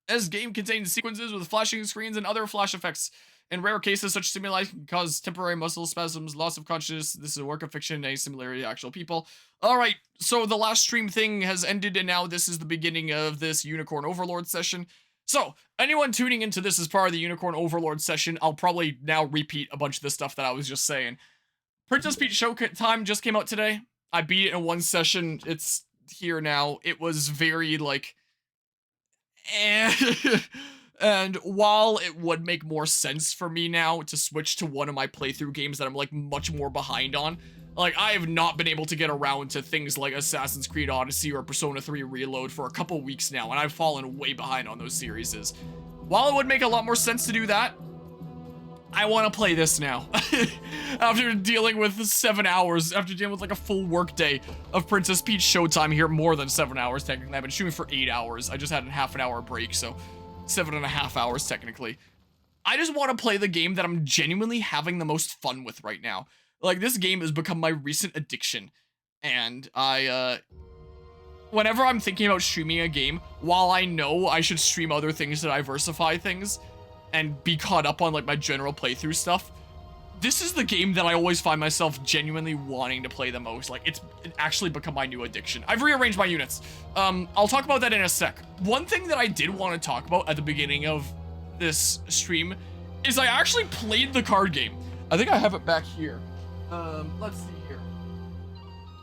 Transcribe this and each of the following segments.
This game contains sequences with flashing screens and other flash effects. In rare cases, such stimuli can cause temporary muscle spasms, loss of consciousness. This is a work of fiction, a similarity to actual people. All right, so the last stream thing has ended, and now this is the beginning of this Unicorn Overlord session. So, anyone tuning into this as part of the Unicorn Overlord session, I'll probably now repeat a bunch of the stuff that I was just saying. Princess Peach Showtime just came out today. I beat it in one session. It's here now. It was very, like... And while it would make more sense for me now to switch to one of my playthrough games that I'm like much more behind on, like I have not been able to get around to things like Assassin's Creed Odyssey or Persona 3 Reload for a couple weeks now, and I've fallen way behind on those series. While it would make a lot more sense to do that, I want to play this now. After dealing with 7 hours, after dealing with like a full work day of Princess Peach Showtime here, more than 7 hours technically. I've been shooting for 8 hours. I just had a half an hour break, so 7.5 hours technically. I just want to play the game that I'm genuinely having the most fun with right now. Like, this game has become my recent addiction, and whenever I'm thinking about streaming a game, while I know I should stream other things to diversify things and be caught up on like my general playthrough stuff, this is the game that I always find myself genuinely wanting to play the most. Like, it actually become my new addiction. I've rearranged my units. I'll talk about that in a sec. One thing that I did want to talk about at the beginning of this stream is I actually played the card game. I think I have it back here. Let's see here.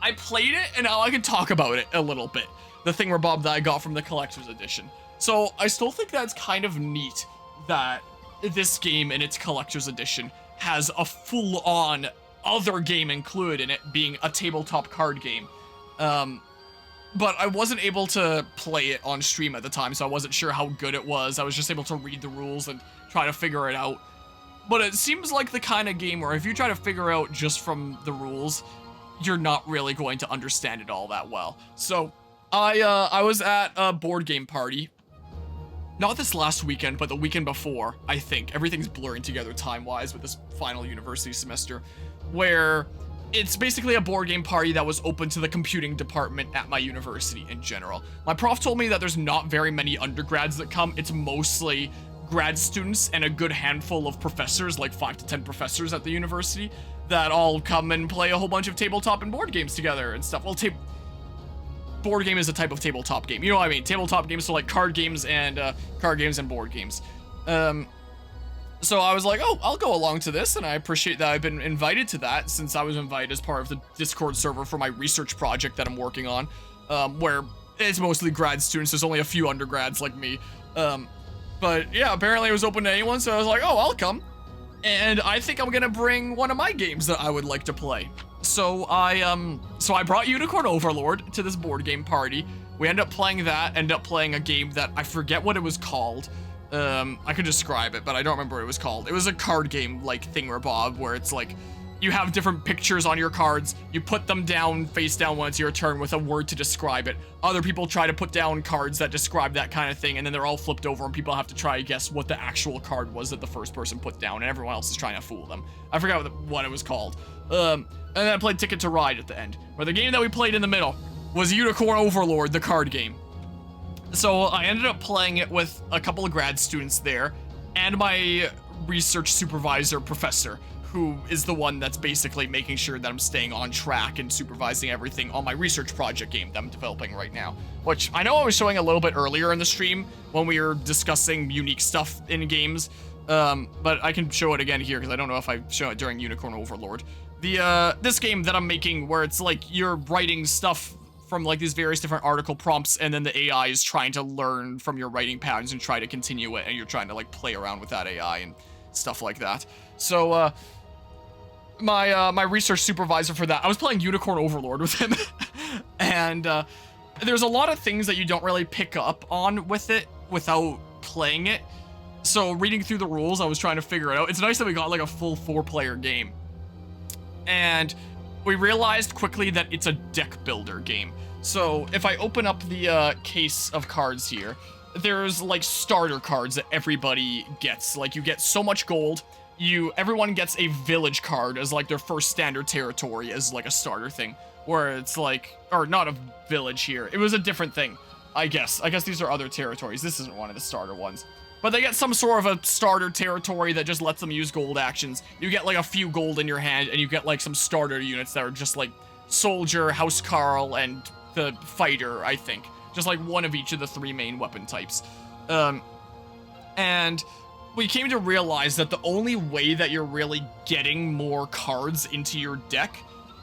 I played it, and now I can talk about it a little bit. The thingamabob that I got from the collector's edition. So I still think that's kind of neat that this game in its collector's edition has a full-on other game included in it, being a tabletop card game. But I wasn't able to play it on stream at the time, so I wasn't sure how good it was. I was just able to read the rules and try to figure it out. But it seems like the kind of game where if you try to figure out just from the rules, you're not really going to understand it all that well. So I was at a board game party. Not this last weekend, but the weekend before, I think. Everything's blurring together time-wise with this final university semester, where it's basically a board game party that was open to the computing department at my university in general. My prof told me that there's not very many undergrads that come. It's mostly grad students and a good handful of professors, like 5 to 10 professors at the university, that all come and play a whole bunch of tabletop and board games together and stuff. Well, board game is a type of tabletop game. You know what I mean? Tabletop games, so like card games and board games. So I was like, oh, I'll go along to this, and I appreciate that I've been invited to that, since I was invited as part of the Discord server for my research project that I'm working on, where it's mostly grad students. There's only a few undergrads like me. But yeah, apparently it was open to anyone, so I was like, oh, I'll come. And I think I'm gonna bring one of my games that I would like to play. So I brought Unicorn Overlord to this board game party. We ended up playing that, ended up playing a game that I forget what it was called. I could describe it, but I don't remember what it was called. It was a card game like thingamabob, where it's like you have different pictures on your cards, you put them down face down when it's your turn with a word to describe it. Other people try to put down cards that describe that kind of thing, and then they're all flipped over and people have to try to guess what the actual card was that the first person put down, and everyone else is trying to fool them. I forgot what it was called. And then I played Ticket to Ride at the end, where the game that we played in the middle was Unicorn Overlord, the card game. So I ended up playing it with a couple of grad students there, and my research supervisor professor, who is the one that's basically making sure that I'm staying on track and supervising everything on my research project game that I'm developing right now. Which I know I was showing a little bit earlier in the stream when we were discussing unique stuff in games, but I can show it again here because I don't know if I show it during Unicorn Overlord. This game that I'm making, where it's like you're writing stuff from like these various different article prompts, and then the AI is trying to learn from your writing patterns and try to continue it, and you're trying to like play around with that AI and stuff like that. So my research supervisor for that, I was playing Unicorn Overlord with him, and there's a lot of things that you don't really pick up on with it without playing it. So reading through the rules, I was trying to figure it out. It's nice that we got like a full 4-player game, and we realized quickly that it's a deck builder game. So if I open up the case of cards here, there's like starter cards that everybody gets. Like you get so much gold. Everyone gets a village card as like their first standard territory as like a starter thing, where it's like, or not a village here. It was a different thing. I guess these are other territories. This isn't one of the starter ones. But they get some sort of a starter territory that just lets them use gold actions. You get like a few gold in your hand, and you get like some starter units that are just like Soldier, Housecarl, and the Fighter, I think. Just like one of each of the 3 main weapon types. And we came to realize that the only way that you're really getting more cards into your deck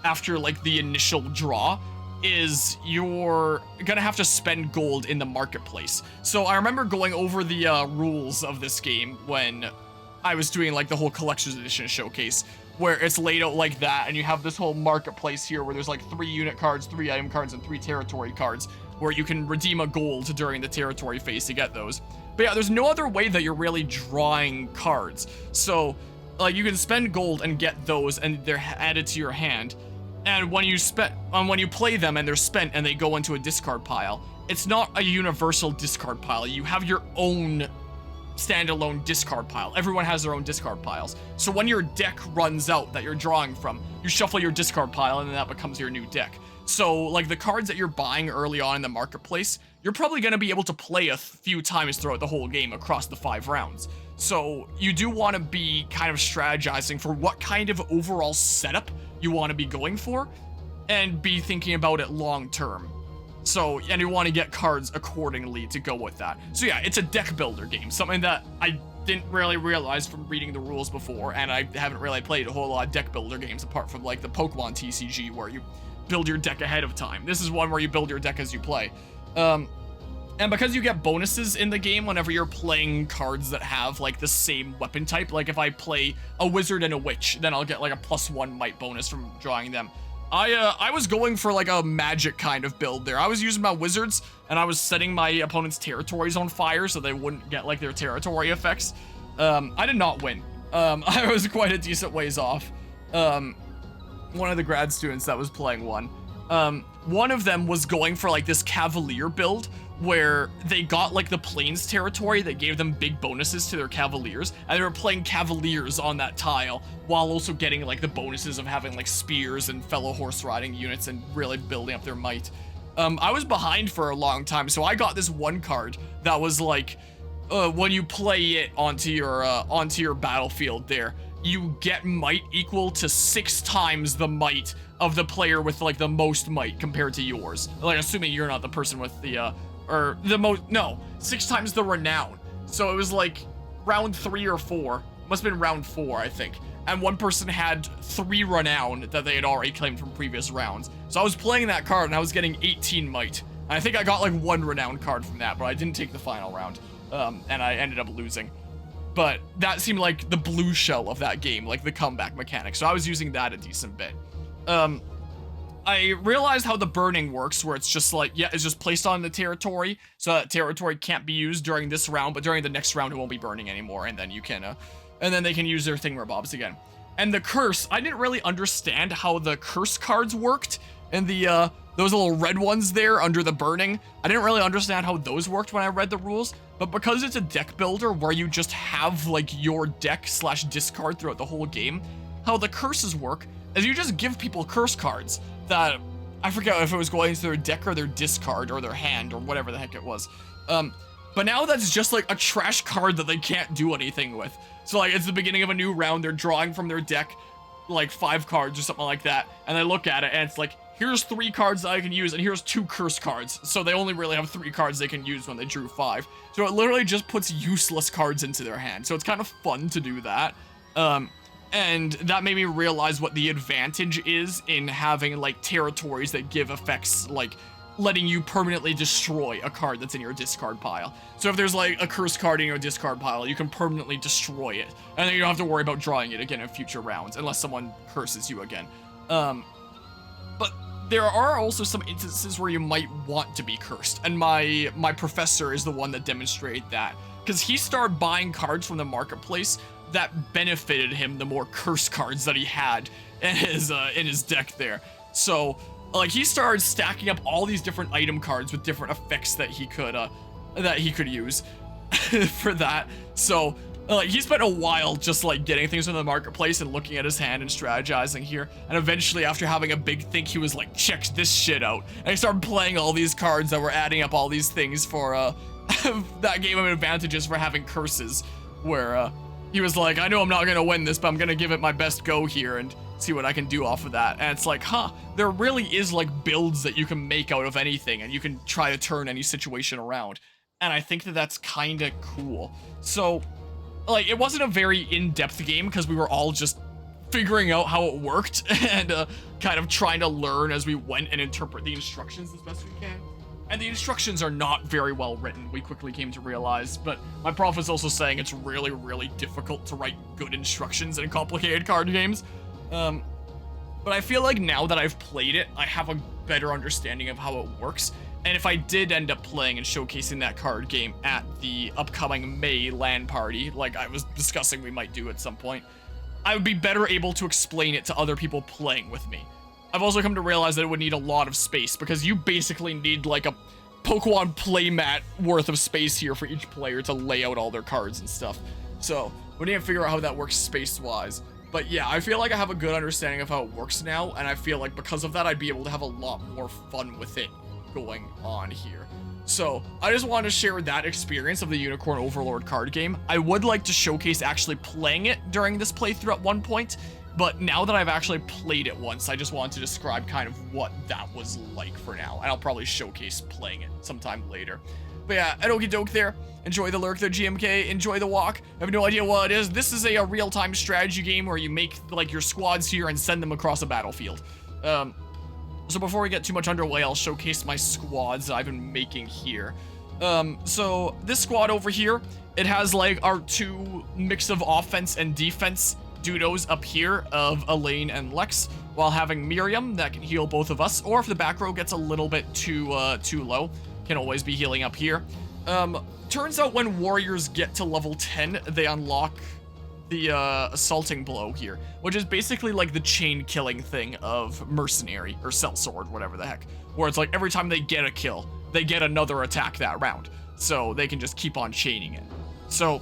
after like the initial draw is you're gonna have to spend gold in the marketplace. So I remember going over the rules of this game when I was doing like the whole collector's edition showcase, where it's laid out like that, and you have this whole marketplace here where there's like 3 unit cards, 3 item cards, and 3 territory cards, where you can redeem a gold during the territory phase to get those. But yeah, there's no other way that you're really drawing cards. So like you can spend gold and get those, and they're added to your hand. And when you play them and they're spent and they go into a discard pile, it's not a universal discard pile. You have your own standalone discard pile. Everyone has their own discard piles. So when your deck runs out that you're drawing from, you shuffle your discard pile, and then that becomes your new deck. So like the cards that you're buying early on in the marketplace, you're probably going to be able to play a few times throughout the whole game across the 5 rounds. So you do want to be kind of strategizing for what kind of overall setup you want to be going for, and be thinking about it long term. So, and you want to get cards accordingly to go with that. So yeah, it's a deck builder game, something that I didn't really realize from reading the rules before, and I haven't really played a whole lot of deck builder games apart from like the Pokemon TCG where you build your deck ahead of time. This is one where you build your deck as you play. And because you get bonuses in the game whenever you're playing cards that have like the same weapon type, like if I play a wizard and a witch, then I'll get like a +1 might bonus from drawing them. I was going for like a magic kind of build there. I was using my wizards, and I was setting my opponent's territories on fire so they wouldn't get like their territory effects. I did not win. I was quite a decent ways off. One of the grad students that was playing one of them was going for like this Cavalier build, where they got like the Plains territory that gave them big bonuses to their Cavaliers, and they were playing Cavaliers on that tile while also getting like the bonuses of having like spears and fellow horse riding units and really building up their might. I was behind for a long time, so I got this one card that was like, when you play it onto your battlefield there, you get might equal to 6 times the might of the player with like the most might compared to yours. Like assuming you're not the person with the, or the most, no, 6 times the renown. So it was like round 3 or 4, must have been round 4, I think. And one person had 3 renown that they had already claimed from previous rounds. So I was playing that card and I was getting 18 might. And I think I got like 1 renown card from that, but I didn't take the final round. And I ended up losing. But that seemed like the blue shell of that game, like the comeback mechanic. So I was using that a decent bit. I realized how the burning works, where it's just like, yeah, it's just placed on the territory, so that territory can't be used during this round, but during the next round it won't be burning anymore, and then you can, and then they can use their thingamabobs again. And the curse, I didn't really understand how the curse cards worked, and the, those little red ones there under the burning, I didn't really understand how those worked when I read the rules, but because it's a deck builder where you just have, like, your deck / discard throughout the whole game, how the curses work is you just give people curse cards that, I forget if it was going to their deck or their discard or their hand or whatever the heck it was. But now that's just like a trash card that they can't do anything with. So like it's the beginning of a new round, they're drawing from their deck like 5 cards or something like that, and they look at it and it's like, here's 3 cards that I can use and here's 2 curse cards. So they only really have 3 cards they can use when they drew 5. So it literally just puts useless cards into their hand. So it's kind of fun to do that. And that made me realize what the advantage is in having like territories that give effects like letting you permanently destroy a card that's in your discard pile. So if there's like a curse card in your discard pile, you can permanently destroy it, and then you don't have to worry about drawing it again in future rounds unless someone curses you again. But there are also some instances where you might want to be cursed, and my professor is the one that demonstrated that, because he started buying cards from the marketplace that benefited him the more curse cards that he had in his deck there. So like he started stacking up all these different item cards with different effects that he could use for that. So Like, he spent a while just, like, getting things from the marketplace and looking at his hand and strategizing here. And eventually, after having a big think, he was like, check this shit out. And he started playing all these cards that were adding up all these things for, that gave him advantages for having curses. Where, he was like, I know I'm not gonna win this, but I'm gonna give it my best go here and see what I can do off of that. And it's like, huh, there really is, like, builds that you can make out of anything, and you can try to turn any situation around. And I think that that's kind of cool. So, like, it wasn't a very in-depth game because we were all just figuring out how it worked and kind of trying to learn as we went and interpret the instructions as best we can. And the instructions are not very well written, we quickly came to realize, but my prof was also saying it's really, really difficult to write good instructions in complicated card games. But I feel like now that I've played it, I have a better understanding of how it works. And if I did end up playing and showcasing that card game at the upcoming May LAN party, like I was discussing we might do at some point, I would be better able to explain it to other people playing with me. I've also come to realize that it would need a lot of space because you basically need like a Pokemon playmat worth of space here for each player to lay out all their cards and stuff. So we need to figure out how that works space-wise. But yeah, I feel like I have a good understanding of how it works now, and I feel like because of that, I'd be able to have a lot more fun with it going on here. So I just wanted to share that experience of the Unicorn Overlord card game. I would like to showcase actually playing it during this playthrough at one point, but now that I've actually played it once, I just wanted to describe kind of what that was like for now, and I'll probably showcase playing it sometime later. But yeah, okie doke there. Enjoy the lurk there, GMK. Enjoy the walk. I have no idea what it is. This is a real-time strategy game where you make like your squads here and send them across a battlefield. So before we get too much underway, I'll showcase my squads that I've been making here. So this squad over here, it has like our two mix of offense and defense dudos up here of Elaine and Lex, while having Miriam that can heal both of us, or if the back row gets a little bit too low, can always be healing up here. Turns out when warriors get to level 10, they unlock the assaulting blow here, which is basically like the chain killing thing of mercenary or sellsword, whatever the heck, where it's like every time they get a kill, they get another attack that round, so they can just keep on chaining it. So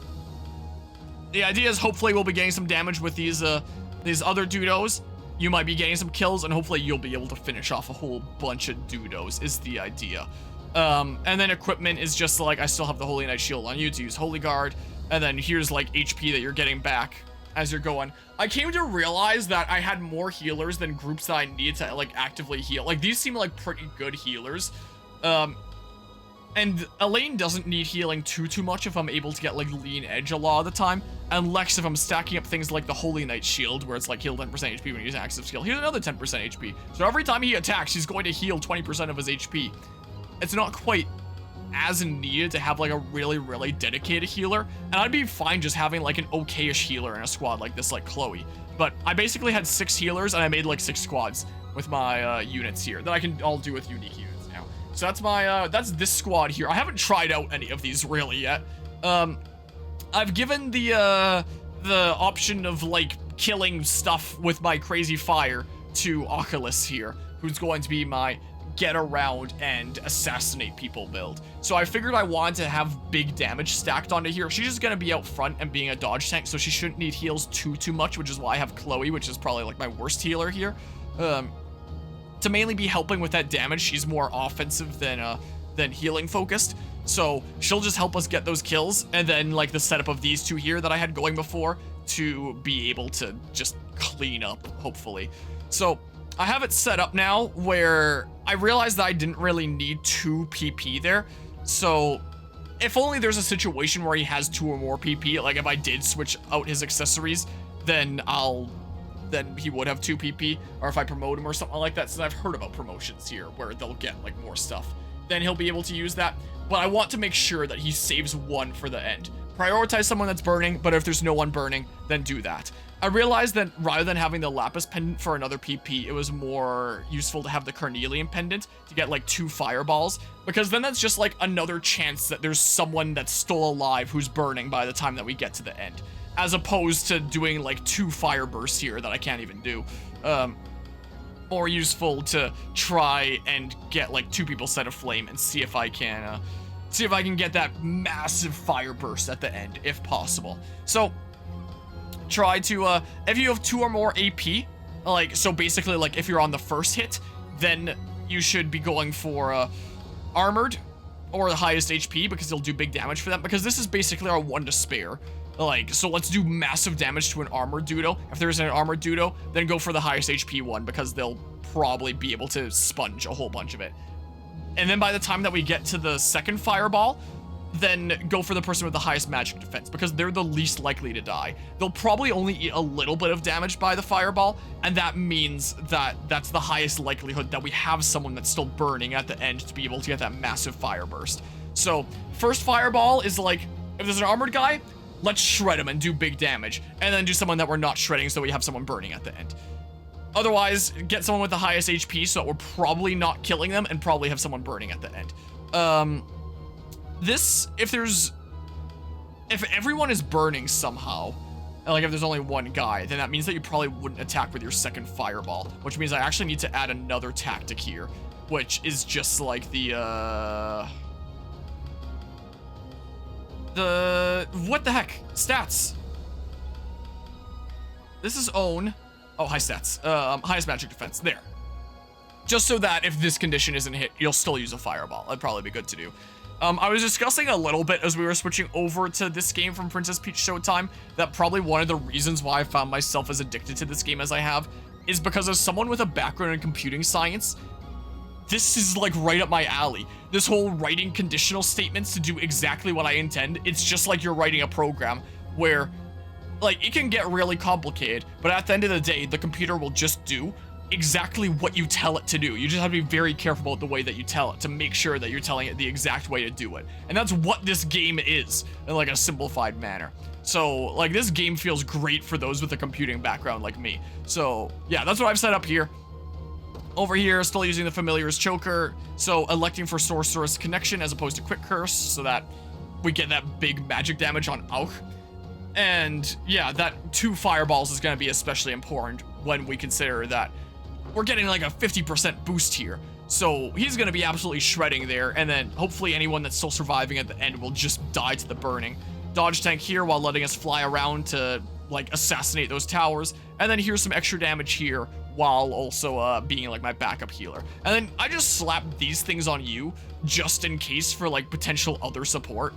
the idea is hopefully we'll be getting some damage with these other dudos. You might be getting some kills, and hopefully you'll be able to finish off a whole bunch of dudos is the idea. And then equipment is just like, I still have the Holy Knight Shield on you to use Holy Guard, and then here's like HP that you're getting back as you're going. I came to realize that I had more healers than groups that I needed to like actively heal. Like these seem like pretty good healers. And Elaine doesn't need healing too much if I'm able to get like lean edge a lot of the time. And Lex, if I'm stacking up things like the Holy Knight Shield, where it's like heal 10% HP when you use an active skill, here's another 10% HP. So every time he attacks, he's going to heal 20% of his HP. It's not quite as needed to have like a really dedicated healer, and I'd be fine just having like an okay-ish healer in a squad like this, like Chloe. But I basically had 6 healers, and I made like 6 squads with my units here that I can all do with unique units now. So that's my that's this squad here. I haven't tried out any of these really yet. I've given the option of like killing stuff with my crazy fire to Oculus here, who's going to be my get around and assassinate people build. So I figured I wanted to have big damage stacked onto here. She's just gonna be out front and being a dodge tank, so she shouldn't need heals too much, which is why I have Chloe, which is probably like my worst healer here. To mainly be helping with that damage. She's more offensive than healing focused. So she'll just help us get those kills, and then like the setup of these two here that I had going before to be able to just clean up, hopefully. So I have it set up now where I realized that I didn't really need 2 PP there. So if only there's a situation where he has 2 or more PP, like if I did switch out his accessories, then he would have 2 PP, or if I promote him or something like that, since I've heard about promotions here where they'll get like more stuff, then he'll be able to use that. But I want to make sure that he saves 1 for the end. Prioritize someone that's burning, but if there's no one burning, then do that. I realized that rather than having the Lapis pendant for another PP, it was more useful to have the Carnelian pendant to get like 2 fireballs, because then that's just like another chance that there's someone that's still alive who's burning by the time that we get to the end, as opposed to doing like 2 fire bursts here that I can't even do. More useful to try and get like 2 people set aflame and see if I can see if I can get that massive fire burst at the end, if possible. So, try to, if you have 2 or more AP, like, so basically, like, if you're on the first hit, then you should be going for, armored, or the highest HP, because it'll do big damage for them, because this is basically our 1 to spare. Like, so let's do massive damage to an armored Dudo. If there's an armored Dudo, then go for the highest HP one, because they'll probably be able to sponge a whole bunch of it. And then by the time that we get to the second fireball, then go for the person with the highest magic defense, because they're the least likely to die. They'll probably only eat a little bit of damage by the fireball, and that means that that's the highest likelihood that we have someone that's still burning at the end to be able to get that massive fire burst. So, first fireball is like, if there's an armored guy, let's shred him and do big damage, and then do someone that we're not shredding so we have someone burning at the end. Otherwise, get someone with the highest HP so that we're probably not killing them and probably have someone burning at the end. This, if everyone is burning somehow, like if there's only one guy, then that means that you probably wouldn't attack with your second fireball, which means I actually need to add another tactic here, which is just like what the heck? Stats. This is own. Oh, high stats. Highest magic defense. There. Just so that if this condition isn't hit, you'll still use a fireball. That'd probably be good to do. I was discussing a little bit as we were switching over to this game from Princess Peach Showtime that probably one of the reasons why I found myself as addicted to this game as I have is because as someone with a background in computing science, this is like right up my alley. This whole writing conditional statements to do exactly what I intend, it's just like you're writing a program where, like, it can get really complicated, but at the end of the day, the computer will just do exactly what you tell it to do. You just have to be very careful about the way that you tell it to make sure that you're telling it the exact way to do it. And that's what this game is in like a simplified manner. So like this game feels great for those with a computing background like me. So yeah, that's what I've set up here. Over here, still using the Familiar's Choker. So electing for Sorceress Connection as opposed to Quick Curse so that we get that big magic damage on Auk. And yeah, that 2 fireballs is going to be especially important when we consider that we're getting like a 50% boost here. So he's going to be absolutely shredding there. And then hopefully anyone that's still surviving at the end will just die to the burning. Dodge tank here while letting us fly around to like assassinate those towers. And then here's some extra damage here while also being like my backup healer. And then I just slapped these things on you just in case for like potential other support.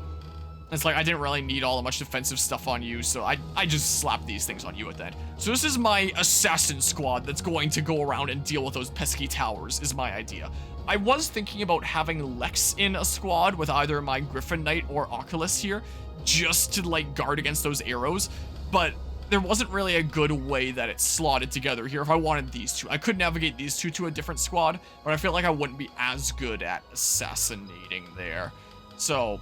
It's like, I didn't really need all that much defensive stuff on you, so I just slapped these things on you at that. So this is my assassin squad that's going to go around and deal with those pesky towers, is my idea. I was thinking about having Lex in a squad with either my Griffin Knight or Oculus here, just to like guard against those arrows, but there wasn't really a good way that it slotted together here if I wanted these two. I could navigate these two to a different squad, but I feel like I wouldn't be as good at assassinating there. So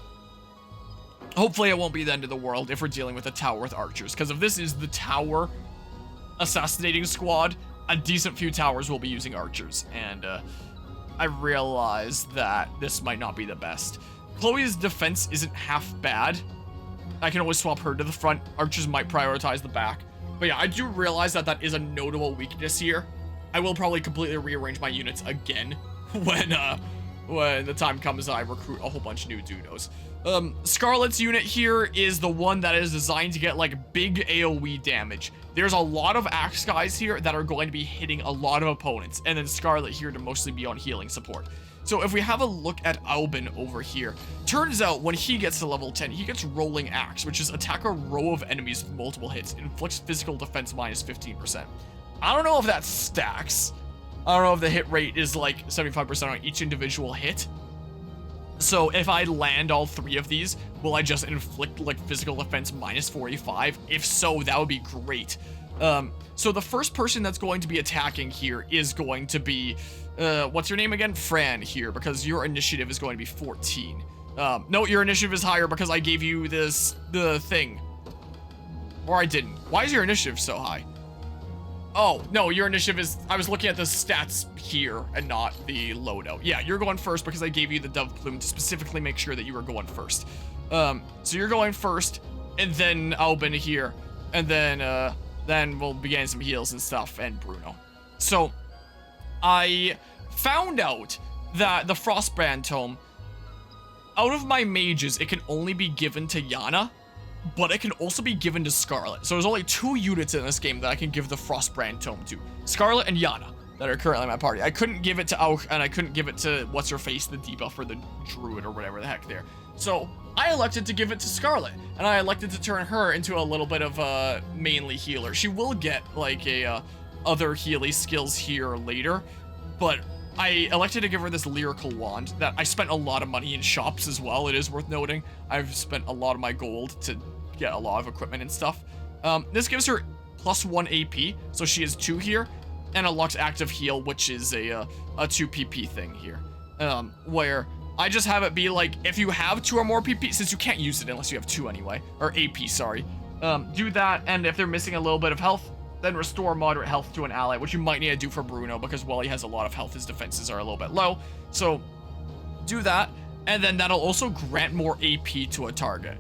hopefully it won't be the end of the world if we're dealing with a tower with archers, because if this is the tower assassinating squad, a decent few towers will be using archers, and I realize that this might not be the best. Chloe's defense isn't half bad. I can always swap her to the front. Archers might prioritize the back. But yeah, I do realize that that is a notable weakness here. I will probably completely rearrange my units again when the time comes I recruit a whole bunch of new Dudos. Scarlet's unit here is the one that is designed to get like big AoE damage. There's a lot of axe guys here that are going to be hitting a lot of opponents, and then Scarlet here to mostly be on healing support. So if we have a look at Albin over here, turns out when he gets to level 10, he gets Rolling Axe, which is attack a row of enemies with multiple hits, inflicts physical defense minus 15%. I don't know if that stacks. I don't know if the hit rate is like 75% on each individual hit. So if I land all 3 of these, will I just inflict like physical defense minus 45? If so, that would be great. So the first person that's going to be attacking here is going to be, what's your name again? Fran here, because your initiative is going to be 14. No, your initiative is higher because I gave you the thing. Or I didn't. Why is your initiative so high? Oh, no, your initiative is, I was looking at the stats here and not the loadout. Yeah, you're going first because I gave you the dove plume to specifically make sure that you were going first. So you're going first, and then Albin here, and then we'll be getting some heals and stuff, and Bruno. So I found out that the Frostbrand Tome out of my mages, it can only be given to Yana, but it can also be given to Scarlet. So there's only 2 units in this game that I can give the Frostbrand Tome to. Scarlet and Yana, that are currently in my party. I couldn't give it to Auk, and I couldn't give it to what's-her-face, the debuff or the druid or whatever the heck there. So I elected to give it to Scarlet, and I elected to turn her into a little bit of a mainly healer. She will get like a other Healy skills here later, but I elected to give her this lyrical wand that I spent a lot of money in shops as well. It is worth noting. I've spent a lot of my gold to get a lot of equipment and stuff. This gives her +1 AP, so she has 2 here, and a Lux active heal, which is a 2 PP thing here, where I just have it be like, if you have 2 or more PP, since you can't use it unless you have 2 anyway, or AP, sorry, do that, and if they're missing a little bit of health, then restore moderate health to an ally, which you might need to do for Bruno, because while he has a lot of health, his defenses are a little bit low, so do that, and then that'll also grant more AP to a target.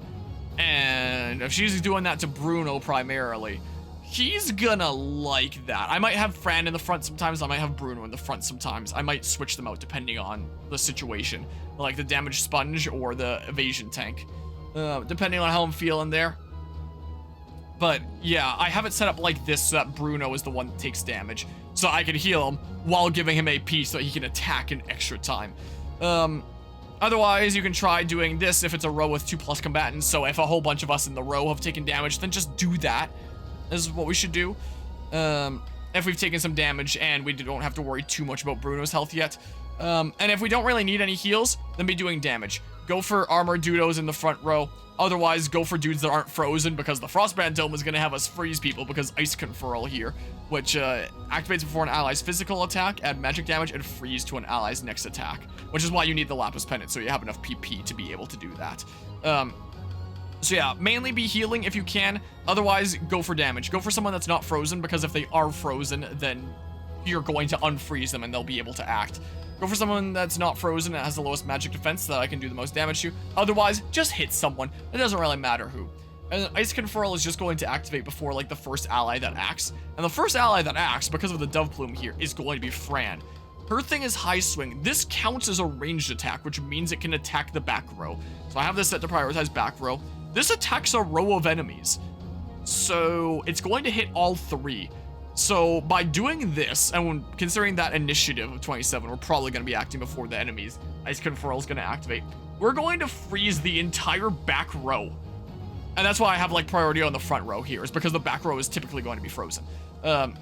And if she's doing that to Bruno primarily, he's gonna like that. I might have Fran in the front sometimes, I might have Bruno in the front sometimes. I might switch them out depending on the situation, like the damage sponge or the evasion tank, depending on how I'm feeling there. But yeah, I have it set up like this so that Bruno is the one that takes damage, so I can heal him while giving him AP so that he can attack in extra time. Otherwise, you can try doing this if it's a row with 2+ combatants, so if a whole bunch of us in the row have taken damage, then just do that. This is what we should do. If we've taken some damage and we don't have to worry too much about Bruno's health yet. And if we don't really need any heals, then be doing damage. Go for armored dudos in the front row. Otherwise, go for dudes that aren't frozen, because the Frostbrand Dome is going to have us freeze people because Ice Conferral here, which activates before an ally's physical attack, add magic damage, and freeze to an ally's next attack, which is why you need the Lapis Pendant, so you have enough PP to be able to do that. So yeah, mainly be healing if you can. Otherwise, go for damage. Go for someone that's not frozen, because if they are frozen, then you're going to unfreeze them and they'll be able to act. Go for someone that's not frozen and has the lowest magic defense so that I can do the most damage to. Otherwise, just hit someone. It doesn't really matter who. And then Ice Conferral is just going to activate before like the first ally that acts. And the first ally that acts, because of the Dove Plume here, is going to be Fran. Her thing is High Swing. This counts as a ranged attack, which means it can attack the back row. So I have this set to prioritize back row. This attacks a row of enemies, so it's going to hit all 3. So by doing this, and when considering that initiative of 27, we're probably going to be acting before the enemies. Ice Conferral is going to activate. We're going to freeze the entire back row. And that's why I have like priority on the front row here, is because the back row is typically going to be frozen. And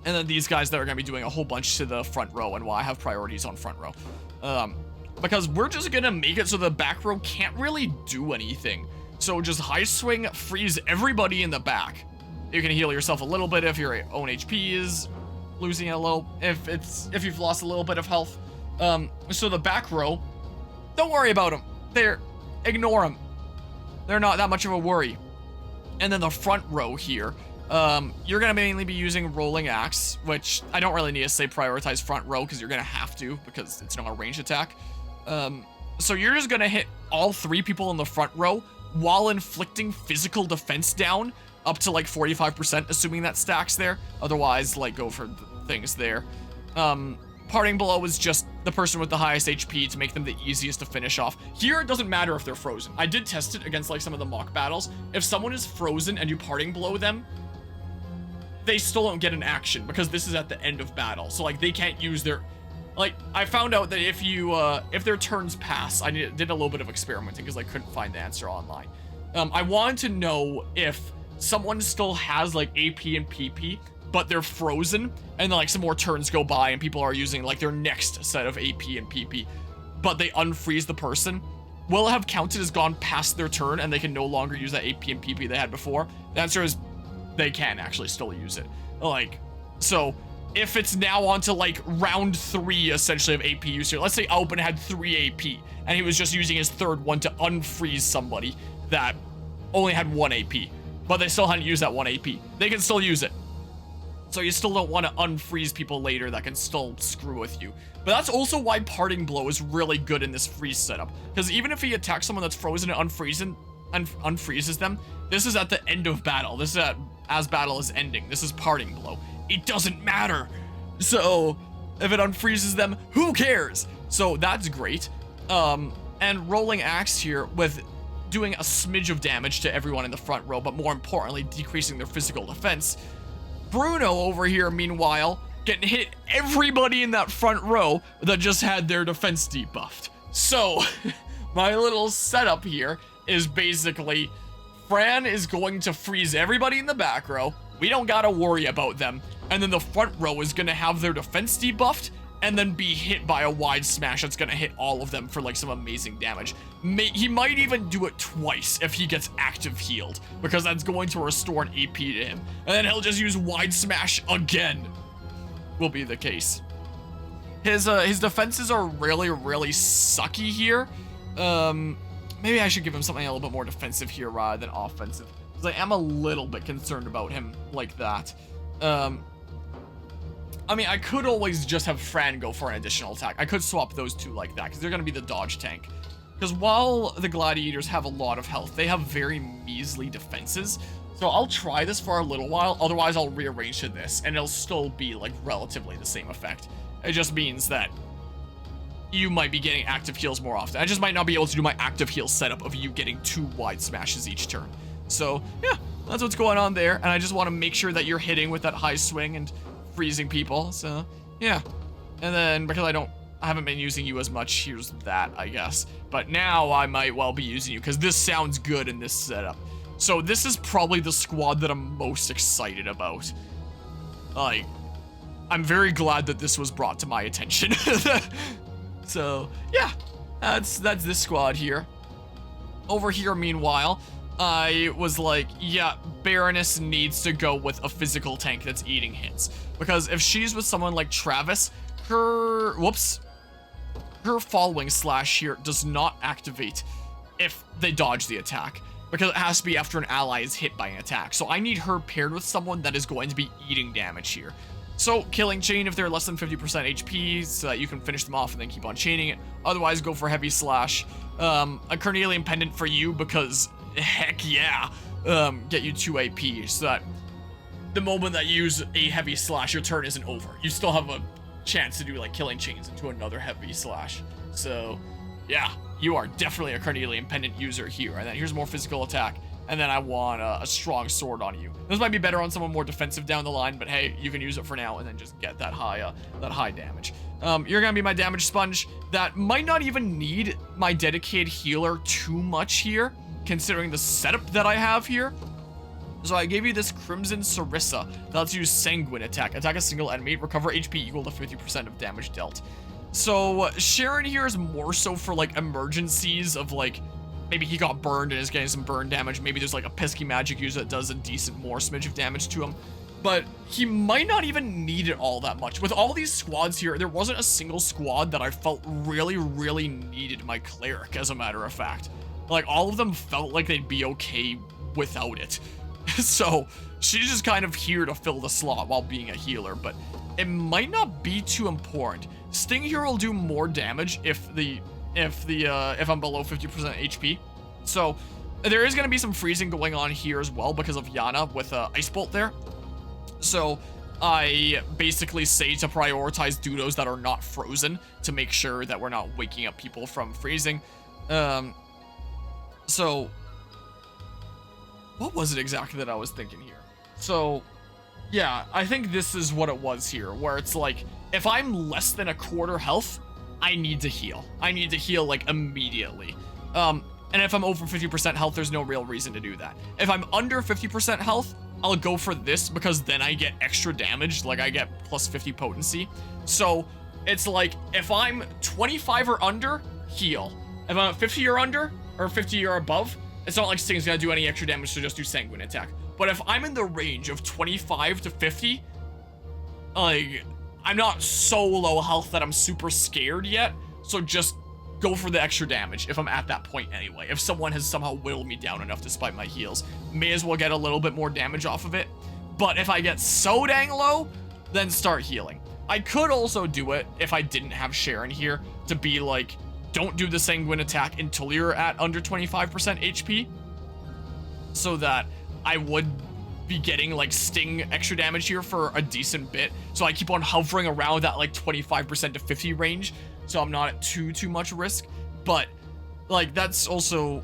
then these guys that are going to be doing a whole bunch to the front row, and why I have priorities on front row. Because we're just going to make it so the back row can't really do anything. So just High Swing, freeze everybody in the back. You can heal yourself a little bit if your own HP is losing a little, if you've lost a little bit of health. So the back row, don't worry about them. Ignore them. They're not that much of a worry. And then the front row here, you're gonna mainly be using Rolling Axe, which I don't really need to say prioritize front row, because you're gonna have to, because it's not a ranged attack. So you're just gonna hit all 3 people in the front row while inflicting physical defense down up to like 45%, assuming that stacks there. Otherwise, like, go for things there. Parting Blow is just the person with the highest HP to make them the easiest to finish off. Here, it doesn't matter if they're frozen. I did test it against like some of the mock battles. If someone is frozen and you Parting Blow them, they still don't get an action, because this is at the end of battle. So like, they can't use their... Like, I found out that if you, if their turns pass, I did a little bit of experimenting because I couldn't find the answer online. I wanted to know if someone still has like AP and PP, but they're frozen, and then like some more turns go by and people are using like their next set of AP and PP, but they unfreeze the person. Will it have counted as gone past their turn and they can no longer use that AP and PP they had before? The answer is they can actually still use it. Like, so if it's now on to like round 3 essentially of AP use here, let's say Alban had 3 AP and he was just using his 3rd one to unfreeze somebody that only had 1 AP, but they still hadn't used that 1 AP. They can still use it. So you still don't want to unfreeze people later that can still screw with you. But that's also why Parting Blow is really good in this freeze setup, because even if he attacks someone that's frozen and unfreezes them, this is at the end of battle. This is as battle is ending. This is Parting Blow. It doesn't matter. So if it unfreezes them, who cares? So that's great. And Rolling Axe here with doing a smidge of damage to everyone in the front row, but more importantly, decreasing their physical defense. Bruno over here, meanwhile, getting hit everybody in that front row that just had their defense debuffed. So, my little setup here is basically Fran is going to freeze everybody in the back row. We don't gotta worry about them. And then the front row is gonna have their defense debuffed and then be hit by a wide smash that's gonna hit all of them for like some amazing damage. He might even do it twice if he gets active healed, because that's going to restore an AP to him. And then he'll just use wide smash again. Will be the case. His defenses are really, really sucky here. Maybe I should give him something a little bit more defensive here rather than offensive, because I am a little bit concerned about him like that. I mean, I could always just have Fran go for an additional attack. I could swap those two like that, because they're going to be the dodge tank. Because while the Gladiators have a lot of health, they have very measly defenses. So I'll try this for a little while, otherwise I'll rearrange to this, and it'll still be, like, relatively the same effect. It just means that you might be getting active heals more often. I just might not be able to do my active heal setup of you getting 2 wide smashes each turn. So, yeah, that's what's going on there, and I just want to make sure that you're hitting with that high swing and freezing people, so yeah. And then because I haven't been using you as much, here's that, I guess. But now I might well be using you because this sounds good in this setup. So this is probably the squad that I'm most excited about. Like, I'm very glad that this was brought to my attention. So yeah, that's this squad here. Over here, meanwhile, I was like, yeah, Baroness needs to go with a physical tank that's eating hits. Because if she's with someone like Travis, her following slash here does not activate if they dodge the attack, because it has to be after an ally is hit by an attack. So I need her paired with someone that is going to be eating damage here. So Killing Chain if they're less than 50% HP, so that you can finish them off and then keep on chaining it. Otherwise, go for Heavy Slash. A Carnelian Pendant for you, because heck yeah, get you 2 AP, so that the moment that you use a Heavy Slash, your turn isn't over. You still have a chance to do like Killing Chains into another Heavy Slash. So yeah, you are definitely a Carnelian Pendant user here. And then here's more physical attack. And then I want a strong sword on you. This might be better on someone more defensive down the line, but hey, you can use it for now and then just get that high damage. You're gonna be my damage sponge. That might not even need my dedicated healer too much here, considering the setup that I have here. So I gave you this Crimson Sarissa that lets you use Sanguine attack. Attack a single enemy, recover HP equal to 50% of damage dealt. So Sharon here is more so for like emergencies of like, maybe he got burned and is getting some burn damage. Maybe there's like a pesky magic user that does a decent more smidge of damage to him. But he might not even need it all that much. With all these squads here, there wasn't a single squad that I felt really, really needed my cleric, as a matter of fact. Like, all of them felt like they'd be okay without it. So she's just kind of here to fill the slot while being a healer, but it might not be too important. Sting here will do more damage if I'm below 50% HP. So there is going to be some freezing going on here as well because of Yana with Ice Bolt there. So I basically say to prioritize Dudos that are not frozen to make sure that we're not waking up people from freezing. So what was it exactly that I was thinking here? So yeah, I think this is what it was here, where it's like, if I'm less than a quarter health, I need to heal. I need to heal like immediately. And if I'm over 50% health, there's no real reason to do that. If I'm under 50% health, I'll go for this because then I get extra damage, like I get plus 50 potency. So it's like, if I'm 25 or under, heal. If I'm at 50 or under, or 50 or above, it's not like Sting's gonna do any extra damage, so just do Sanguine attack. But if I'm in the range of 25 to 50, like, I'm not so low health that I'm super scared yet, so just go for the extra damage if I'm at that point anyway. If someone has somehow whittled me down enough despite my heals, may as well get a little bit more damage off of it. But if I get so dang low, then start healing. I could also do it if I didn't have Sharon here to be like, don't do the Sanguine attack until you're at under 25% HP, so that I would be getting like Sting extra damage here for a decent bit. So I keep on hovering around that like 25% to 50 range, so I'm not at too much risk. But like, that's also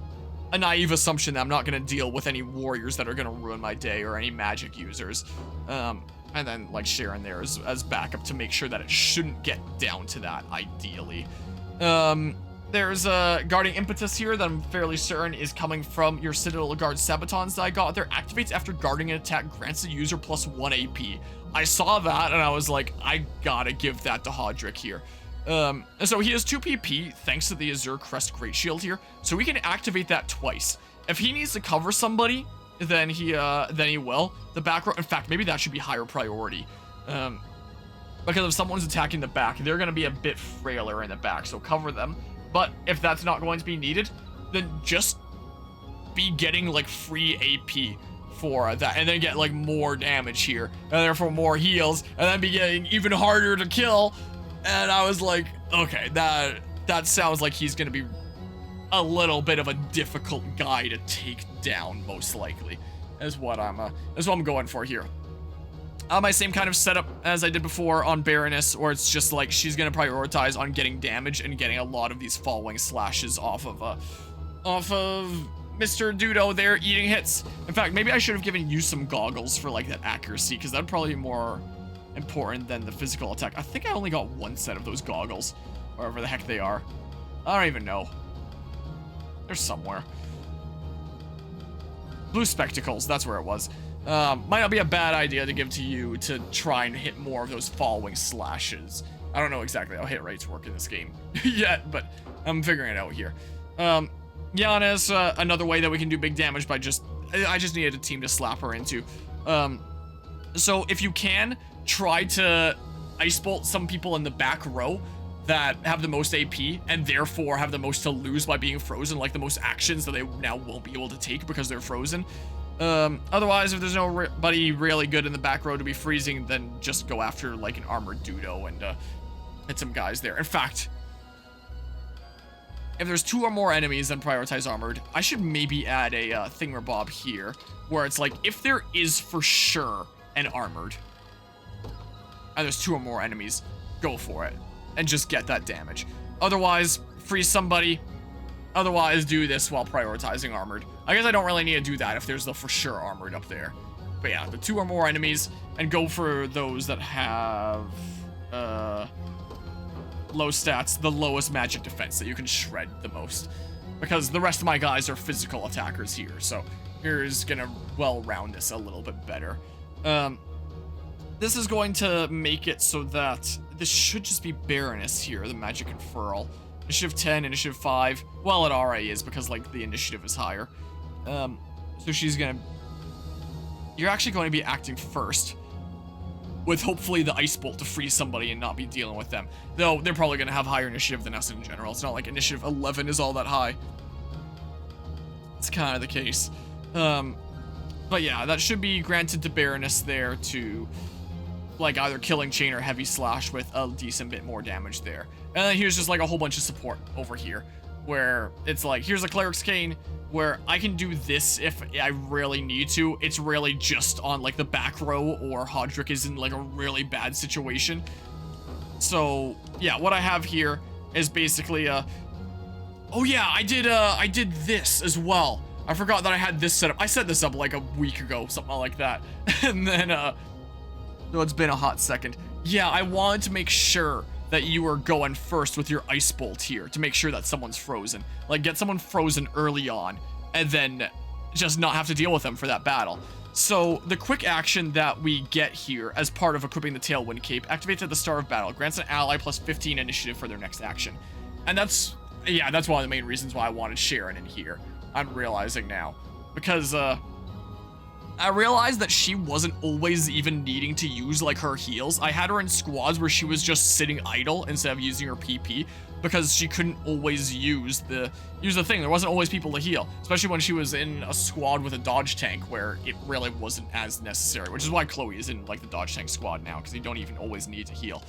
a naive assumption that I'm not going to deal with any warriors that are going to ruin my day or any magic users. And then, like, Sharon there as backup to make sure that it shouldn't get down to that, ideally. There's a Guarding Impetus here that I'm fairly certain is coming from your Citadel Guard Sabatons that I got there. Activates after guarding an attack, grants the user +1 AP. I saw that and I was like, I gotta give that to Hodrick here. And so he has 2 PP thanks to the Azure Crest Great Shield here, so we can activate that twice. If he needs to cover somebody, then he will. The back row, in fact, maybe that should be higher priority. Because if someone's attacking the back, they're gonna be a bit frailer in the back, so cover them. But if that's not going to be needed, then just be getting like free AP for that, and then get like more damage here, and therefore more heals, and then be getting even harder to kill. And I was like, okay, that sounds like he's gonna be a little bit of a difficult guy to take down, most likely, is what I'm going for here. My same kind of setup as I did before on Baroness, where it's just like she's gonna prioritize on getting damage and getting a lot of these following slashes off of Mr. Dudo there eating hits. In fact, maybe I should have given you some goggles for like that accuracy, because that'd probably be more important than the physical attack. I think I only got 1 set of those goggles, wherever the heck they are. I don't even know. They're somewhere. Blue spectacles, that's where it was. Might not be a bad idea to give to you to try and hit more of those following slashes. I don't know exactly how hit rates work in this game yet, but I'm figuring it out here. Yana's another way that we can do big damage by I just needed a team to slap her into. So if you can, try to Ice Bolt some people in the back row that have the most AP and therefore have the most to lose by being frozen, like the most actions that they now won't be able to take because they're frozen. Otherwise, if there's nobody really good in the back row to be freezing, then just go after like an armored Dudo and hit some guys there. In fact, if there's 2 or more enemies, then prioritize armored. I should maybe add a thingamabob here, where it's like, if there is for sure an armored, and there's 2 or more enemies, go for it, and just get that damage. Otherwise, freeze somebody. Otherwise, do this while prioritizing armored. I guess I don't really need to do that if there's the for sure armored up there. But yeah, the 2 or more enemies, and go for those that have low stats, the lowest magic defense that you can shred the most. Because the rest of my guys are physical attackers here, so here's gonna well round this a little bit better. This is going to make it so that this should just be Baroness here, the magic unfurl. Initiative 10, initiative 5. Well, it already is because like the initiative is higher. So she's gonna... You're actually going to be acting first, with hopefully the Ice Bolt to freeze somebody and not be dealing with them. Though they're probably gonna have higher initiative than us in general. It's not like initiative 11 is all that high. It's kind of the case. But yeah, that should be granted to Baroness there to like either killing chain or heavy slash with a decent bit more damage there. And then here's just like a whole bunch of support over here, where it's like, here's a Cleric's Cane, where I can do this if I really need to. It's really just on like the back row or Hodrick is in like a really bad situation. So yeah, what I have here is basically oh yeah, I did this as well. I forgot that I had this set up. I set this up like a week ago, something like that. And then though it's been a hot second. Yeah, I wanted to make sure that you were going first with your Ice Bolt here to make sure that someone's frozen. Like, get someone frozen early on, and then just not have to deal with them for that battle. So, the quick action that we get here as part of equipping the Tailwind Cape activates at the start of battle, grants an ally plus 15 initiative for their next action. And that's one of the main reasons why I wanted Sharon in here. I'm realizing now. Because, I realized that she wasn't always even needing to use like her heals. I had her in squads where she was just sitting idle instead of using her PP because she couldn't always use the thing. There wasn't always people to heal, especially when she was in a squad with a dodge tank where it really wasn't as necessary, which is why Chloe is in like the dodge tank squad now, because you don't even always need to heal.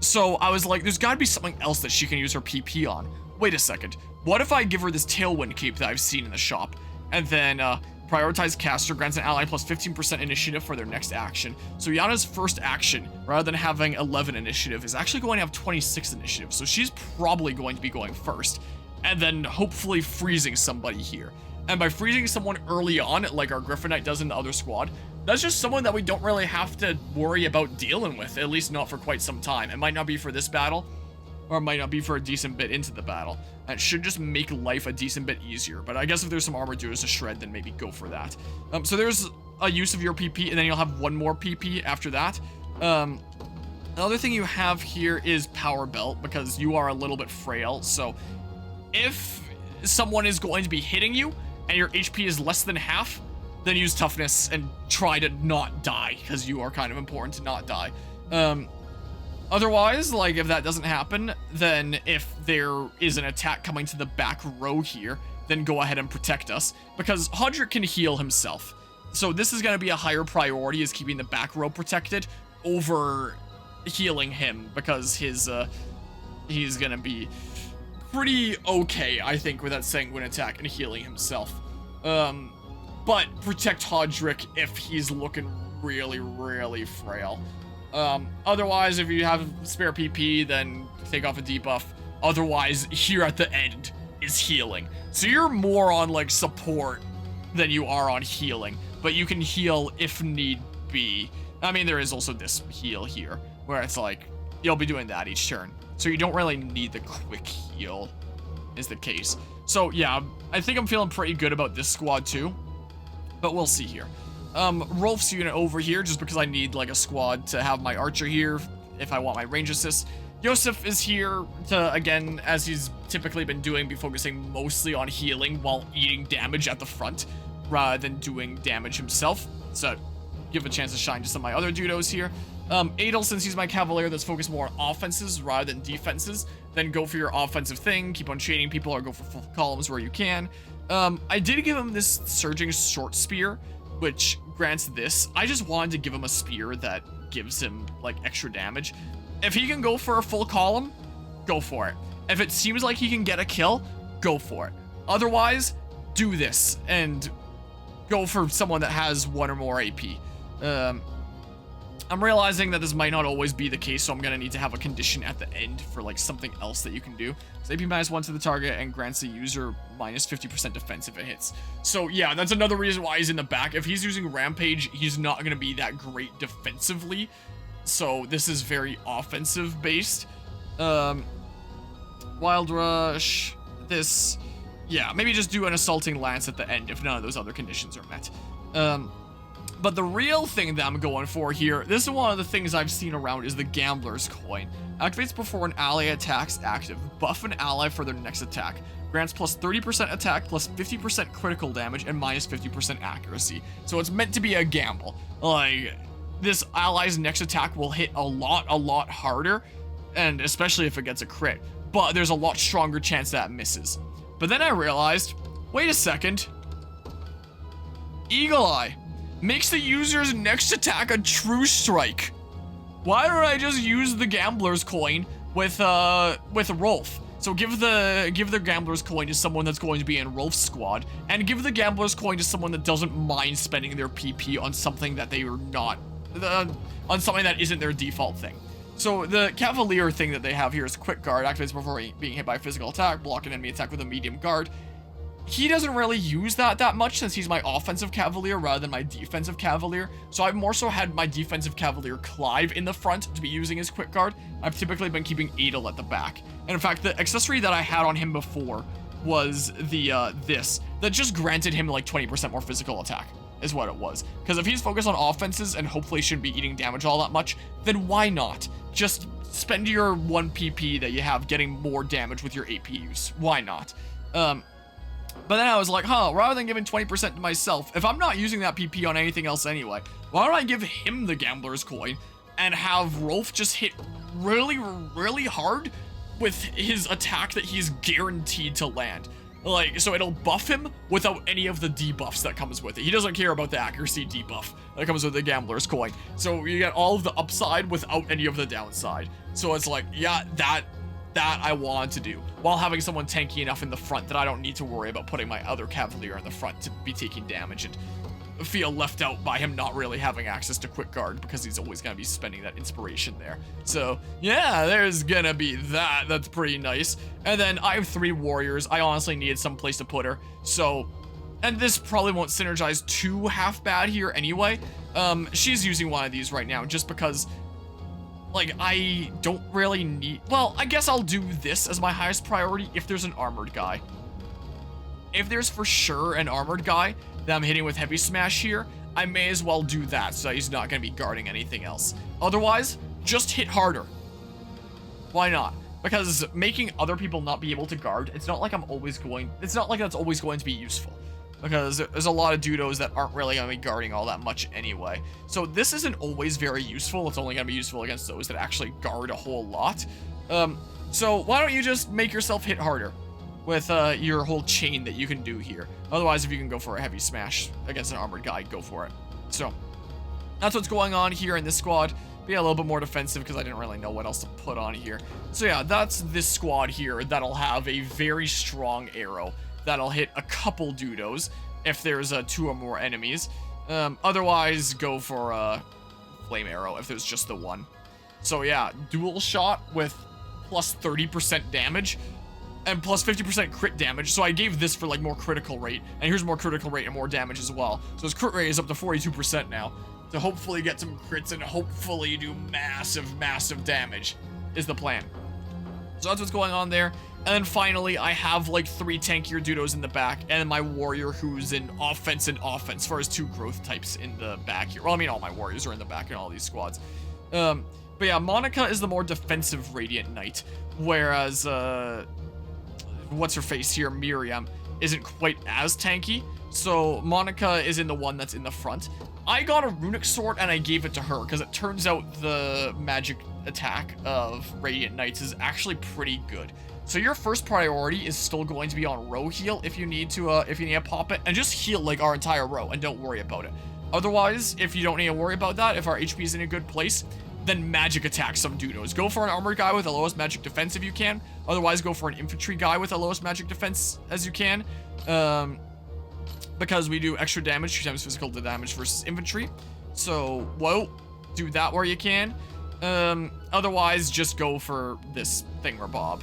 So I was like, there's gotta be something else that she can use her PP on. Wait a second. What if I give her this Tailwind Cape that I've seen in the shop, and then prioritize caster, grants an ally plus 15% initiative for their next action. So Yana's first action, rather than having 11 initiative, is actually going to have 26 initiative. So she's probably going to be going first. and then hopefully freezing somebody here. And by freezing someone early on, like our Griffin Knight does in the other squad, that's just someone that we don't really have to worry about dealing with, at least not for quite some time. It might not be for this battle, or it might not be for a decent bit into the battle. And it should just make life a decent bit easier. But I guess if there's some armor duos to shred, then maybe go for that. So there's a use of your PP, and then you'll have one more PP after that. Another thing you have here is Power Belt, because you are a little bit frail. So if someone is going to be hitting you, and your HP is less than half, then use Toughness and try to not die, because you are kind of important to not die. Otherwise, like, if that doesn't happen, then if there is an attack coming to the back row here, then go ahead and protect us, because Hodrick can heal himself. So this is going to be a higher priority, is keeping the back row protected over healing him, because his he's going to be pretty okay, I think, with that Sanguine attack and healing himself. But protect Hodrick if he's looking really, really frail. Otherwise, if you have spare PP, then take off a debuff. Otherwise, here at the end is healing. So you're more on, like, support than you are on healing, but you can heal if need be. I mean, there is also this heal here, where it's like, you'll be doing that each turn. So you don't really need the quick heal, is the case. So yeah, I think I'm feeling pretty good about this squad too, but we'll see here. Rolf's unit over here, just because I need like a squad to have my archer here if I want my range assist. Yosef is here to, again, as he's typically been doing, be focusing mostly on healing while eating damage at the front, rather than doing damage himself. So give a chance to shine to some of my other dudos here. Adel, since he's my Cavalier that's focused more on offenses rather than defenses, then go for your offensive thing, keep on chaining people, or go for full columns where you can. I did give him this Surging Short Spear, which grants this. I just wanted to give him a spear that gives him, like, extra damage. If he can go for a full column, go for it. If it seems like he can get a kill, go for it. Otherwise, do this, and go for someone that has 1 or more AP. I'm realizing that this might not always be the case, so I'm going to need to have a condition at the end for, like, something else that you can do. So AP -1 to the target and grants the user minus 50% defense if it hits. So, yeah, that's another reason why he's in the back. If he's using Rampage, he's not going to be that great defensively. So, this is very offensive-based. Wild Rush, this... Yeah, maybe just do an Assaulting Lance at the end if none of those other conditions are met. But the real thing that I'm going for here, this is one of the things I've seen around, is the Gambler's Coin. Activates before an ally attacks active. Buff an ally for their next attack. Grants plus 30% attack, plus 50% critical damage, and minus 50% accuracy. So it's meant to be a gamble. Like, this ally's next attack will hit a lot harder, and especially if it gets a crit. But there's a lot stronger chance that it misses. But then I realized, wait a second. Eagle Eye makes the user's next attack a true strike. Why don't I just use the Gambler's Coin with Rolf? So give the Gambler's Coin to someone that's going to be in Rolf's squad, and give the Gambler's Coin to someone that doesn't mind spending their PP on something that they are not, on something that isn't their default thing. So the Cavalier thing that they have here is Quick Guard, activates before being hit by a physical attack, block an enemy attack with a medium guard. He doesn't really use that much, since he's my offensive Cavalier rather than my defensive Cavalier. So I've more so had my defensive Cavalier Clive in the front to be using his Quick Guard. I've typically been keeping Adel at the back. And in fact, the accessory that I had on him before was the this that just granted him like 20% more physical attack, is what it was. Because if he's focused on offenses and hopefully shouldn't be eating damage all that much, then why not? Just spend your 1 PP that you have getting more damage with your AP use. Why not? But then I was like, rather than giving 20% to myself, if I'm not using that PP on anything else anyway, why don't I give him the Gambler's Coin and have Rolf just hit really, really hard with his attack that he's guaranteed to land? Like, so it'll buff him without any of the debuffs that comes with it. He doesn't care about the accuracy debuff that comes with the Gambler's Coin. So you get all of the upside without any of the downside. So it's like, yeah, that I want to do, while having someone tanky enough in the front that I don't need to worry about putting my other Cavalier in the front to be taking damage. And feel left out by him not really having access to quick guard because he's always gonna be spending that inspiration there. So yeah, there's gonna be that. That's pretty nice. And then I have 3 warriors. I honestly needed some place to put her. So, and this probably won't synergize too half bad here anyway. She's using one of these right now just because, like, I don't really need, well, I guess I'll do this as my highest priority if there's an armored guy. If there's for sure an armored guy that I'm hitting with heavy smash here, I may as well do that so that he's not going to be guarding anything else. Otherwise, just hit harder. Why not? Because making other people not be able to guard, it's not like it's not like that's always going to be useful. Because there's a lot of dudos that aren't really going to be guarding all that much anyway. So this isn't always very useful. It's only going to be useful against those that actually guard a whole lot. So why don't you just make yourself hit harder with your whole chain that you can do here. Otherwise, if you can go for a heavy smash against an armored guy, go for it. So that's what's going on here in this squad. Be a little bit more defensive because I didn't really know what else to put on here. So yeah, that's this squad here that'll have a very strong arrow that'll hit a couple dudos if there's 2 or more enemies. Otherwise, go for a flame arrow if there's just the one. So yeah, dual shot with plus 30% damage and plus 50% crit damage. So I gave this for like more critical rate, and here's more critical rate and more damage as well. So his crit rate is up to 42% now to hopefully get some crits and hopefully do massive damage is the plan. So that's what's going on there. And then finally, I have like 3 tankier dudos in the back, and then my warrior who's in offense as far as 2 growth types in the back here. Well, I mean, all my warriors are in the back in all these squads. But yeah, Monica is the more defensive Radiant Knight, whereas what's her face here, Miriam, isn't quite as tanky. So Monica is in the one that's in the front. I got a runic sword and I gave it to her because it turns out the magic attack of Radiant Knights is actually pretty good. So your first priority is still going to be on row heal if you need to pop it, and just heal like our entire row and don't worry about it. Otherwise, if you don't need to worry about that, if our HP is in a good place, then magic attack some dudos. Go for an armored guy with the lowest magic defense if you can. Otherwise, go for an infantry guy with the lowest magic defense as you can. Because we do extra damage, 2 times physical damage versus infantry. So, whoa, do that where you can. Otherwise, just go for this thingamabob.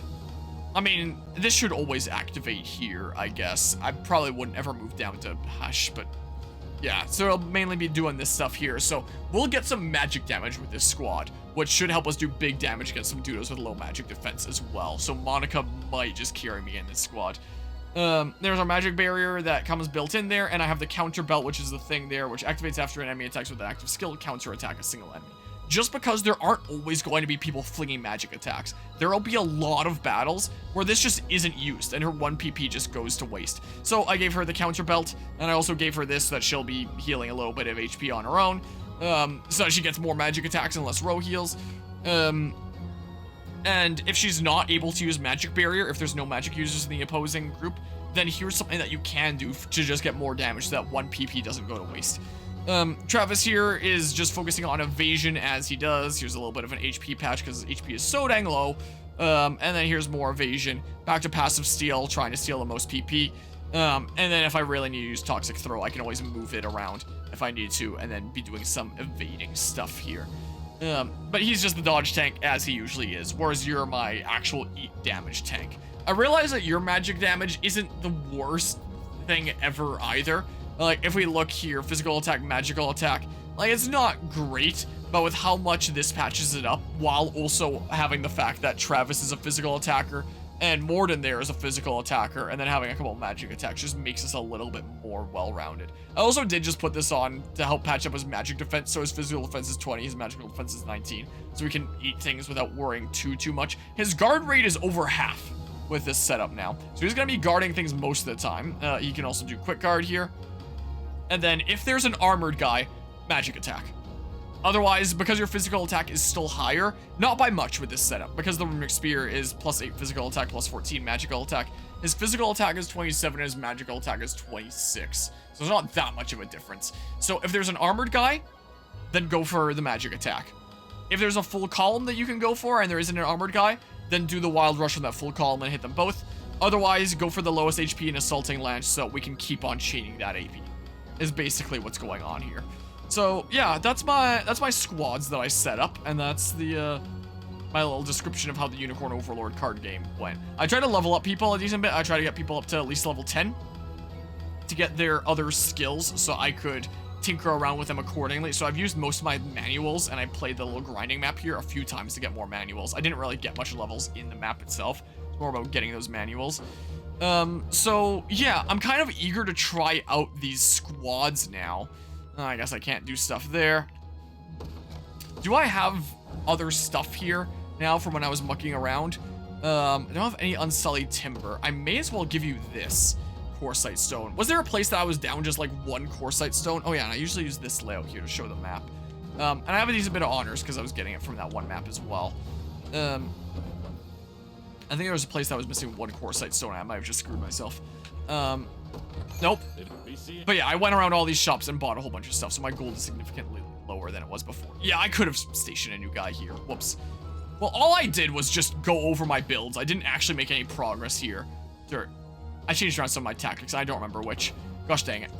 I mean, this should always activate here, I guess. I probably wouldn't ever move down to Hush, but yeah, so I'll mainly be doing this stuff here. So we'll get some magic damage with this squad, which should help us do big damage against some dudos with low magic defense as well. So Monica might just carry me in this squad. There's our magic barrier that comes built in there, and I have the counter belt, which is the thing there, which activates after an enemy attacks with an active skill, counter attack a single enemy. Just because there aren't always going to be people flinging magic attacks. There'll be a lot of battles where this just isn't used and her 1 PP just goes to waste. So I gave her the counter belt, and I also gave her this so that she'll be healing a little bit of HP on her own. So that she gets more magic attacks and less row heals. And if she's not able to use magic barrier, if there's no magic users in the opposing group, then here's something that you can do to just get more damage so that 1 PP doesn't go to waste. Travis here is just focusing on evasion as he does. Here's a little bit of an HP patch because his HP is so dang low. And then here's more evasion. Back to passive steal, trying to steal the most PP. And then if I really need to use toxic throw, I can always move it around if I need to, and then be doing some evading stuff here. But he's just the dodge tank as he usually is, whereas you're my actual eat damage tank. I realize that your magic damage isn't the worst thing ever either. Like, if we look here, physical attack, magical attack, like, it's not great, but with how much this patches it up, while also having the fact that Travis is a physical attacker, and Morden there is a physical attacker, and then having a couple magic attacks just makes us a little bit more well-rounded. I also did just put this on to help patch up his magic defense, so his physical defense is 20, his magical defense is 19, so we can eat things without worrying too much. His guard rate is over half with this setup now, so he's going to be guarding things most of the time. He can also do quick guard here. And then if there's an armored guy, magic attack. Otherwise, because your physical attack is still higher, not by much with this setup, because the runic spear is plus 8 physical attack, plus 14 magical attack. His physical attack is 27, and his magical attack is 26. So there's not that much of a difference. So if there's an armored guy, then go for the magic attack. If there's a full column that you can go for, and there isn't an armored guy, then do the wild rush on that full column and hit them both. Otherwise, go for the lowest HP and assaulting lance so we can keep on chaining that AP. is basically what's going on here. So yeah, that's my squads that I set up, and that's the my little description of how the Unicorn Overlord card game went. I try to level up people a decent bit. I try to get people up to at least level 10 to get their other skills, so I could tinker around with them accordingly. So I've used most of my manuals, and I played the little grinding map here a few times to get more manuals. I didn't really get much levels in the map itself. It's more about getting those manuals. So yeah, I'm kind of eager to try out these squads now. I guess I can't do stuff there. Do I have other stuff here now from when I was mucking around? I don't have any unsullied timber. I may as well give you this quartzite stone. Was there a place that I was down just like one quartzite stone? Oh yeah, and I usually use this layout here to show the map. And I have a decent bit of honors because I was getting it from that one map as well. I think there was a place that was missing one quartzite stone. I might have just screwed myself. Nope. But yeah, I went around all these shops and bought a whole bunch of stuff, so my gold is significantly lower than it was before. Yeah, I could have stationed a new guy here. Whoops. Well, all I did was just go over my builds. I didn't actually make any progress here. I changed around some of my tactics. I don't remember which. Gosh dang it.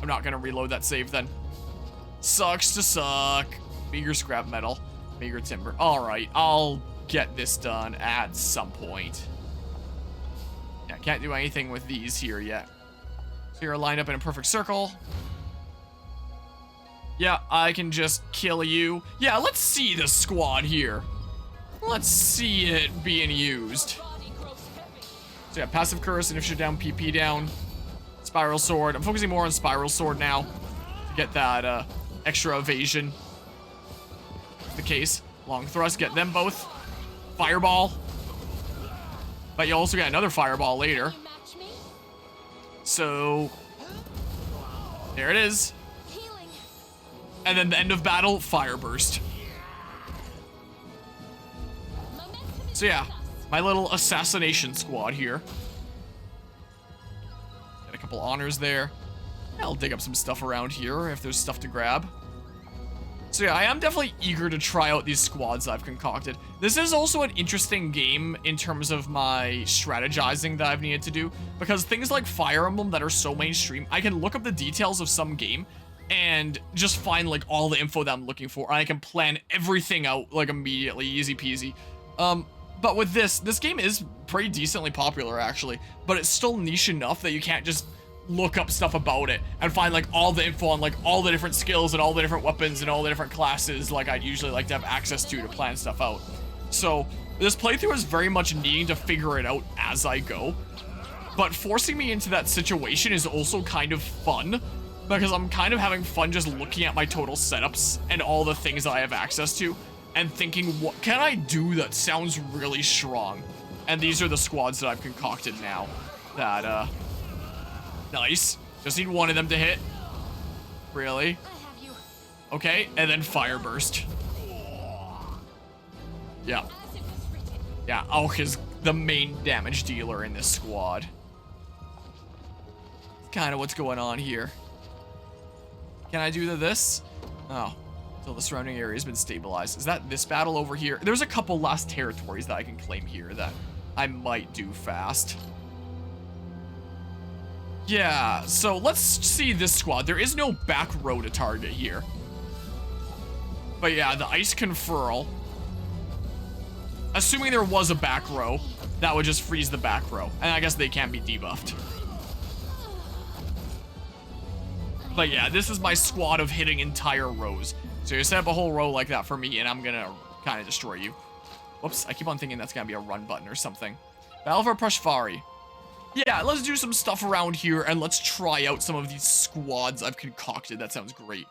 I'm not gonna reload that save then. Sucks to suck. Meager scrap metal. Meager timber. Alright, I'll get this done at some point. Yeah, can't do anything with these here yet. So you're lined up in a perfect circle. Yeah, I can just kill you. Yeah, let's see the squad here. Let's see it being used. So yeah, passive curse, initiative down, PP down, spiral sword. I'm focusing more on spiral sword now to get that extra evasion. The case. Long thrust, get them both. Fireball. But you also get another fireball later. So there it is. And then the end of battle, fire burst. So yeah, my little assassination squad here. Got a couple honors there. I'll dig up some stuff around here if there's stuff to grab. So yeah, I am definitely eager to try out these squads I've concocted. This is also an interesting game in terms of my strategizing that I've needed to do, because things like Fire Emblem that are so mainstream, I can look up the details of some game and just find like all the info that I'm looking for, and I can plan everything out like immediately, easy peasy. But with this game is pretty decently popular actually, but it's still niche enough that you can't just look up stuff about it and find like all the info on like all the different skills and all the different weapons and all the different classes like I'd usually like to have access to plan stuff out. So this playthrough is very much needing to figure it out as I go, but forcing me into that situation is also kind of fun, because I'm kind of having fun just looking at my total setups and all the things that I have access to and thinking, what can I do that sounds really strong? And these are the squads that I've concocted now. That, nice. Just need one of them to hit. Really? Okay, and then fire burst. Yeah. Yeah, Auk is the main damage dealer in this squad. Kind of what's going on here. Can I do this? Oh, until the surrounding area has been stabilized. Is that this battle over here? There's a couple last territories that I can claim here that I might do fast. Yeah, so let's see this squad. There is no back row to target here. But yeah, the ice conferral. Assuming there was a back row, that would just freeze the back row. And I guess they can't be debuffed. But yeah, this is my squad of hitting entire rows. So you set up a whole row like that for me, and I'm gonna kind of destroy you. Whoops, I keep on thinking that's gonna be a run button or something. Battle for Prashvari. Yeah, let's do some stuff around here, and let's try out some of these squads I've concocted. That sounds great.